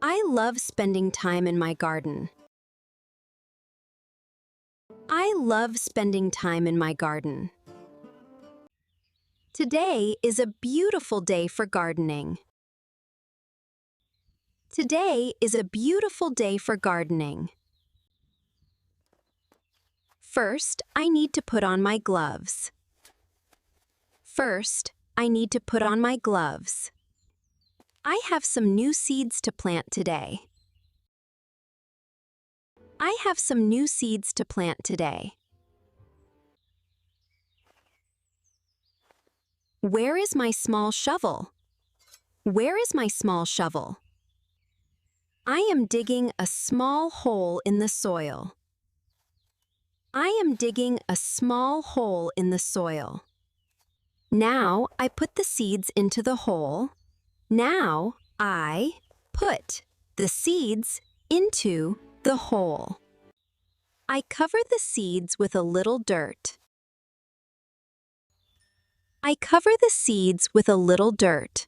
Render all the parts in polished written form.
I love spending time in my garden. I love spending time in my garden. Today is a beautiful day for gardening. Today is a beautiful day for gardening. First, I need to put on my gloves. First, I need to put on my gloves. I have some new seeds to plant today. I have some new seeds to plant today. Where is my small shovel? Where is my small shovel? I am digging a small hole in the soil. I am digging a small hole in the soil. Now I put the seeds into the hole. Now I put the seeds into the hole. I cover the seeds with a little dirt. I cover the seeds with a little dirt.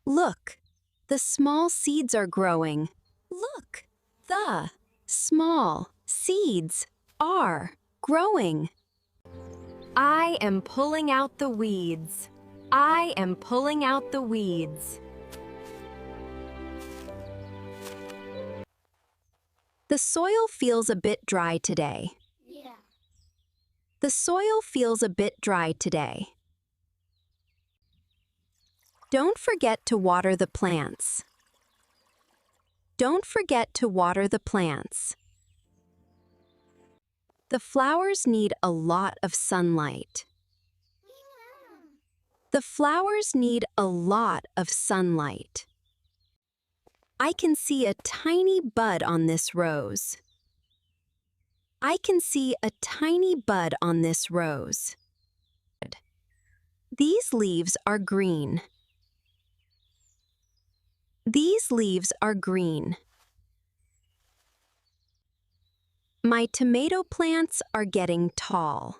Look, the small seeds are growing. Look, the small seeds are growing. I am pulling out the weeds. I am pulling out the weeds. The soil feels a bit dry today. The soil feels a bit dry today. Don't forget to water the plants. Don't forget to water the plants. The flowers need a lot of sunlight. The flowers need a lot of sunlight. I can see a tiny bud on this rose. I can see a tiny bud on this rose. These leaves are green. These leaves are green. My tomato plants are getting tall.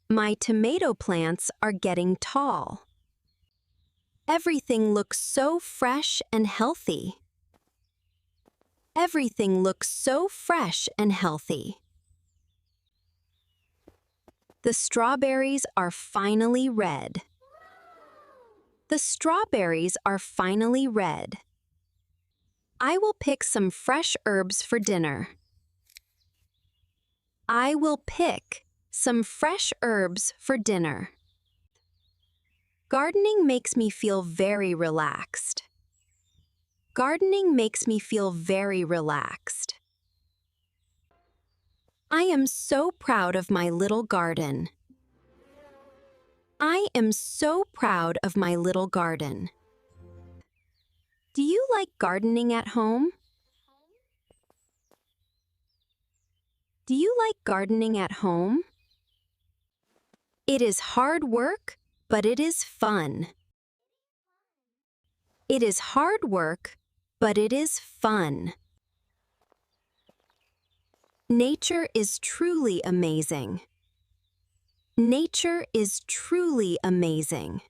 My tomato plants are getting tall. Everything looks so fresh and healthy. Everything looks so fresh and healthy. The strawberries are finally red. The strawberries are finally red. I will pick some fresh herbs for dinner. I will pick some fresh herbs for dinner. Gardening makes me feel very relaxed. Gardening makes me feel very relaxed. I am so proud of my little garden. I am so proud of my little garden. Do you like gardening at home? Do you like gardening at home? It is hard work, but it is fun. It is hard work, but it is fun. Nature is truly amazing. Nature is truly amazing.